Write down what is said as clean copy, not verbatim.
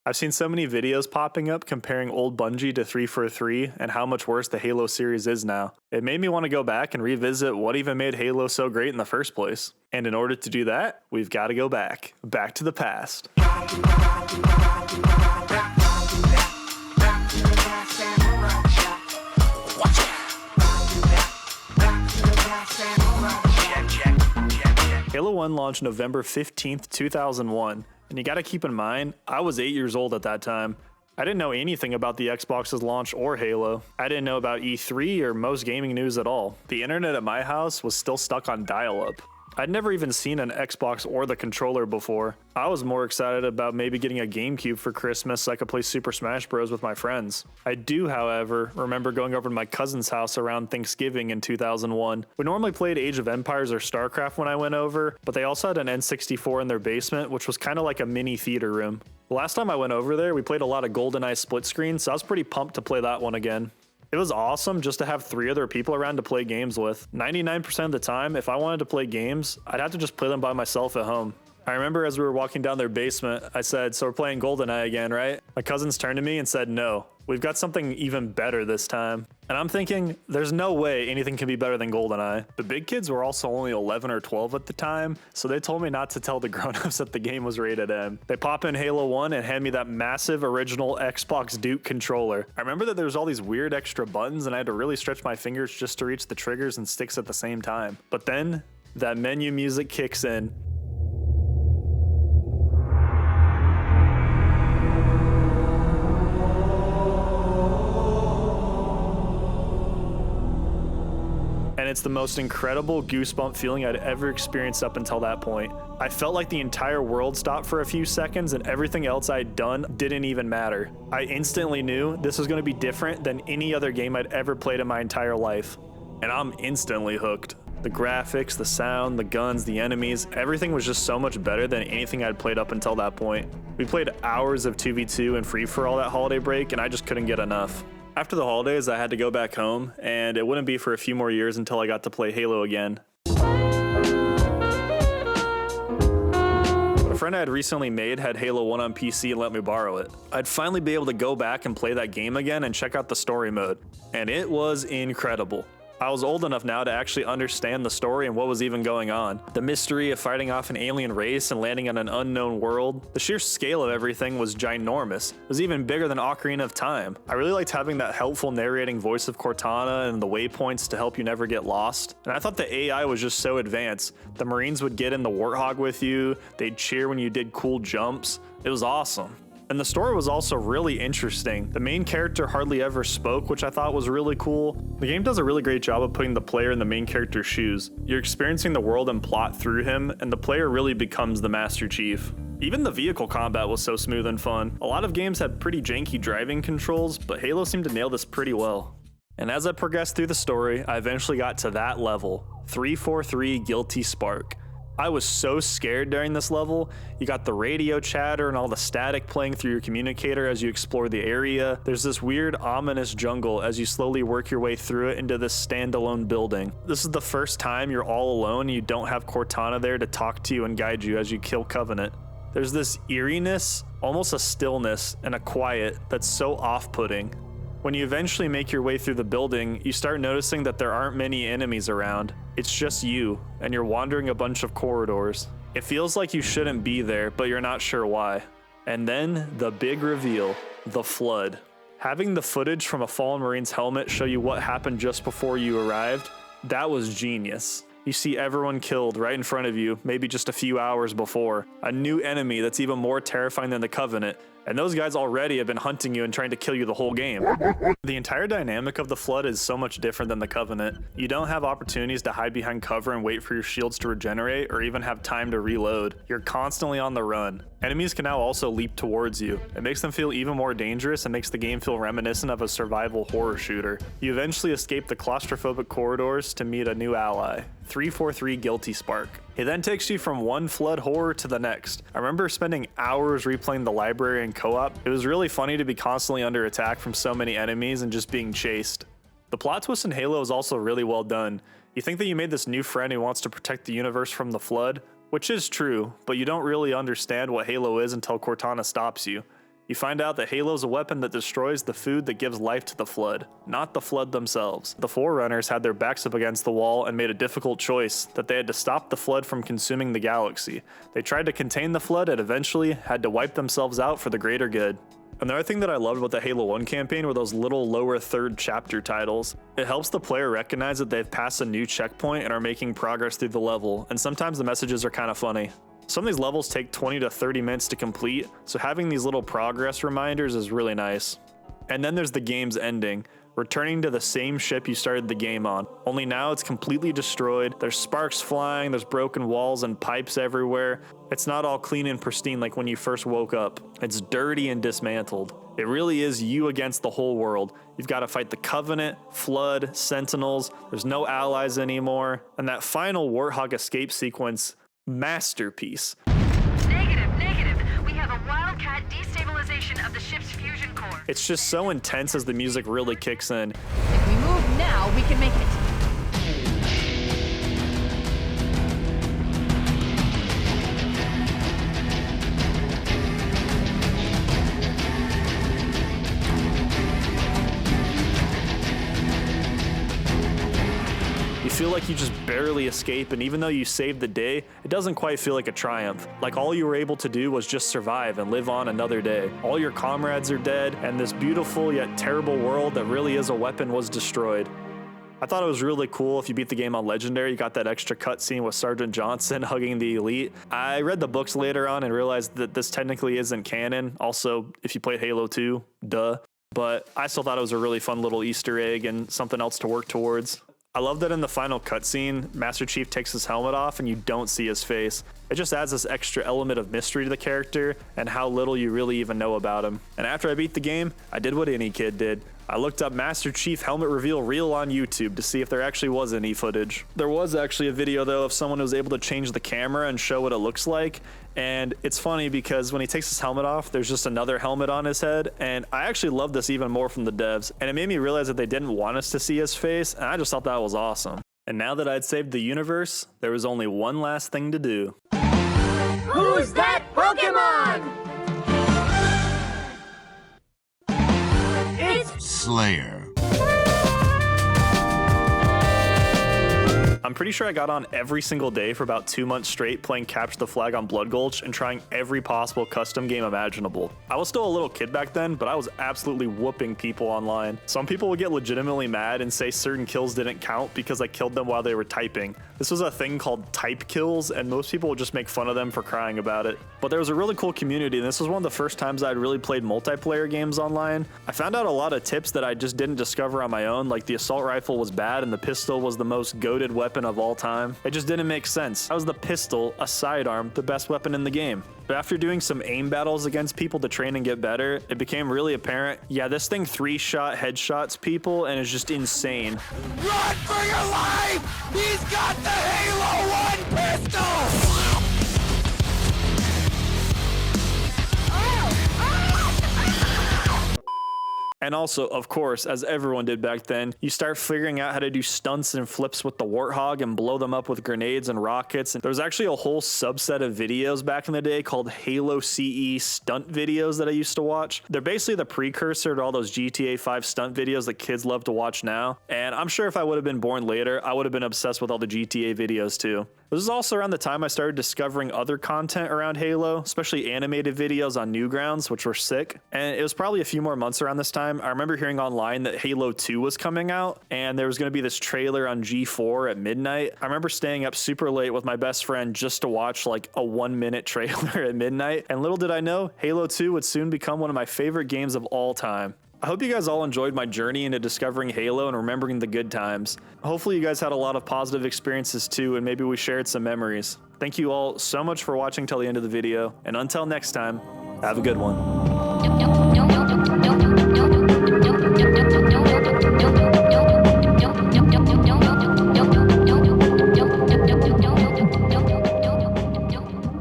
I've seen so many videos popping up comparing old Bungie to 343 and how much worse the Halo series is now. It made me want to go back and revisit what even made Halo so great in the first place. And in order to do that, we've got to go back to the past. Halo 1 launched November 15th, 2001, and you gotta keep in mind, I was 8 years old at that time. I didn't know anything about the Xbox's launch or Halo. I didn't know about E3 or most gaming news at all. The internet at my house was still stuck on dial-up. I'd never even seen an Xbox or the controller before. I was more excited about maybe getting a GameCube for Christmas so I could play Super Smash Bros. With my friends. I do, however, remember going over to my cousin's house around Thanksgiving in 2001. We normally played Age of Empires or StarCraft when I went over, but they also had an N64 in their basement, which was kind of like a mini theater room. The last time I went over there, we played a lot of GoldenEye split screen, so I was pretty pumped to play that one again. It was awesome just to have 3 other people around to play games with. 99% of the time, if I wanted to play games, I'd have to just play them by myself at home. I remember as we were walking down their basement, I said, "So we're playing GoldenEye again, right?" My cousins turned to me and said, "No, we've got something even better this time." And I'm thinking, there's no way anything can be better than GoldenEye. The big kids were also only 11 or 12 at the time, so they told me not to tell the grown-ups that the game was rated M. They pop in Halo 1 and hand me that massive original Xbox Duke controller. I remember that there was all these weird extra buttons and I had to really stretch my fingers just to reach the triggers and sticks at the same time. But then, that menu music kicks in. And it's the most incredible goosebump feeling I'd ever experienced up until that point. I felt like the entire world stopped for a few seconds and everything else I'd done didn't even matter. I instantly knew this was going to be different than any other game I'd ever played in my entire life. And I'm instantly hooked. The graphics, the sound, the guns, the enemies, everything was just so much better than anything I'd played up until that point. We played hours of 2v2 and free-for-all that holiday break and I just couldn't get enough. After the holidays, I had to go back home, and it wouldn't be for a few more years until I got to play Halo again. But a friend I had recently made had Halo 1 on PC and let me borrow it. I'd finally be able to go back and play that game again and check out the story mode, and it was incredible. I was old enough now to actually understand the story and what was even going on. The mystery of fighting off an alien race and landing on an unknown world. The sheer scale of everything was ginormous. It was even bigger than Ocarina of Time. I really liked having that helpful narrating voice of Cortana and the waypoints to help you never get lost. And I thought the AI was just so advanced. The Marines would get in the Warthog with you. They'd cheer when you did cool jumps. It was awesome. And the story was also really interesting. The main character hardly ever spoke, which I thought was really cool. The game does a really great job of putting the player in the main character's shoes. You're experiencing the world and plot through him, and the player really becomes the Master Chief. Even the vehicle combat was so smooth and fun. A lot of games had pretty janky driving controls, but Halo seemed to nail this pretty well. And as I progressed through the story, I eventually got to that level, 343 Guilty Spark. I was so scared during this level. You got the radio chatter and all the static playing through your communicator as you explore the area. There's this weird ominous jungle as you slowly work your way through it into this standalone building. This is the first time you're all alone and you don't have Cortana there to talk to you and guide you as you kill Covenant. There's this eeriness, almost a stillness and a quiet that's so off-putting. When you eventually make your way through the building, you start noticing that there aren't many enemies around. It's just you, and you're wandering a bunch of corridors. It feels like you shouldn't be there, but you're not sure why. And then, the big reveal, the flood. Having the footage from a fallen Marine's helmet show you what happened just before you arrived, that was genius. You see everyone killed right in front of you, maybe just a few hours before. A new enemy that's even more terrifying than the Covenant, and those guys already have been hunting you and trying to kill you the whole game. The entire dynamic of the Flood is so much different than the Covenant. You don't have opportunities to hide behind cover and wait for your shields to regenerate or even have time to reload. You're constantly on the run. Enemies can now also leap towards you. It makes them feel even more dangerous and makes the game feel reminiscent of a survival horror shooter. You eventually escape the claustrophobic corridors to meet a new ally, 343 Guilty Spark. It then takes you from one Flood horror to the next. I remember spending hours replaying the library in co-op. It was really funny to be constantly under attack from so many enemies and just being chased. The plot twist in Halo is also really well done. You think that you made this new friend who wants to protect the universe from the Flood, which is true, but you don't really understand what Halo is until Cortana stops you. You find out that Halo's a weapon that destroys the food that gives life to the Flood, not the Flood themselves. The Forerunners had their backs up against the wall and made a difficult choice that they had to stop the Flood from consuming the galaxy. They tried to contain the Flood and eventually had to wipe themselves out for the greater good. Another thing that I loved about the Halo 1 campaign were those little lower third chapter titles. It helps the player recognize that they've passed a new checkpoint and are making progress through the level, and sometimes the messages are kind of funny. Some of these levels take 20 to 30 minutes to complete, so having these little progress reminders is really nice. And then there's the game's ending, returning to the same ship you started the game on, only now it's completely destroyed. There's sparks flying, there's broken walls and pipes everywhere. It's not all clean and pristine like when you first woke up. It's dirty and dismantled. It really is you against the whole world. You've got to fight the Covenant, Flood, Sentinels, there's no allies anymore, and that final Warthog escape sequence, masterpiece. Negative. We have a Wildcat destabilization of the ship's fusion core. It's just so intense as the music really kicks in. If we move now, we can make it. You feel like you just barely escape, and even though you saved the day, it doesn't quite feel like a triumph. Like all you were able to do was just survive and live on another day. All your comrades are dead, and this beautiful yet terrible world that really is a weapon was destroyed. I thought it was really cool if you beat the game on Legendary, you got that extra cutscene with Sergeant Johnson hugging the Elite. I read the books later on and realized that this technically isn't canon. Also, if you played Halo 2, duh. But I still thought it was a really fun little Easter egg and something else to work towards. I love that in the final cutscene, Master Chief takes his helmet off and you don't see his face. It just adds this extra element of mystery to the character and how little you really even know about him. And after I beat the game, I did what any kid did. I looked up Master Chief helmet reveal reel on YouTube to see if there actually was any footage. There was actually a video though of someone who was able to change the camera and show what it looks like. And it's funny because when he takes his helmet off, there's just another helmet on his head. And I actually love this even more from the devs. And it made me realize that they didn't want us to see his face. And I just thought that was awesome. And now that I'd saved the universe, there was only one last thing to do. Who's that Pokemon? It's Slayer. I'm pretty sure I got on every single day for about 2 months straight playing Capture the Flag on Blood Gulch and trying every possible custom game imaginable. I was still a little kid back then, but I was absolutely whooping people online. Some people would get legitimately mad and say certain kills didn't count because I killed them while they were typing. This was a thing called type kills, and most people would just make fun of them for crying about it. But there was a really cool community, and this was one of the first times I'd really played multiplayer games online. I found out a lot of tips that I just didn't discover on my own, like the assault rifle was bad and the pistol was the most goated weapon of all time. It just didn't make sense. How was the pistol, a sidearm, the best weapon in the game? But after doing some aim battles against people to train and get better, it became really apparent, yeah, this thing 3-shot headshots people and is just insane. Run for your life! He's got the Halo 1 pistol! And also, of course, as everyone did back then, you start figuring out how to do stunts and flips with the Warthog and blow them up with grenades and rockets. And there was actually a whole subset of videos back in the day called Halo CE stunt videos that I used to watch. They're basically the precursor to all those GTA 5 stunt videos that kids love to watch now. And I'm sure if I would have been born later, I would have been obsessed with all the GTA videos too. This is also around the time I started discovering other content around Halo, especially animated videos on Newgrounds, which were sick. And it was probably a few more months around this time. I remember hearing online that Halo 2 was coming out, and there was going to be this trailer on G4 at midnight. I remember staying up super late with my best friend just to watch like a 1-minute trailer at midnight. And little did I know, Halo 2 would soon become one of my favorite games of all time. I hope you guys all enjoyed my journey into discovering Halo and remembering the good times. Hopefully you guys had a lot of positive experiences too, and maybe we shared some memories. Thank you all so much for watching till the end of the video, and until next time, have a good one. Nope.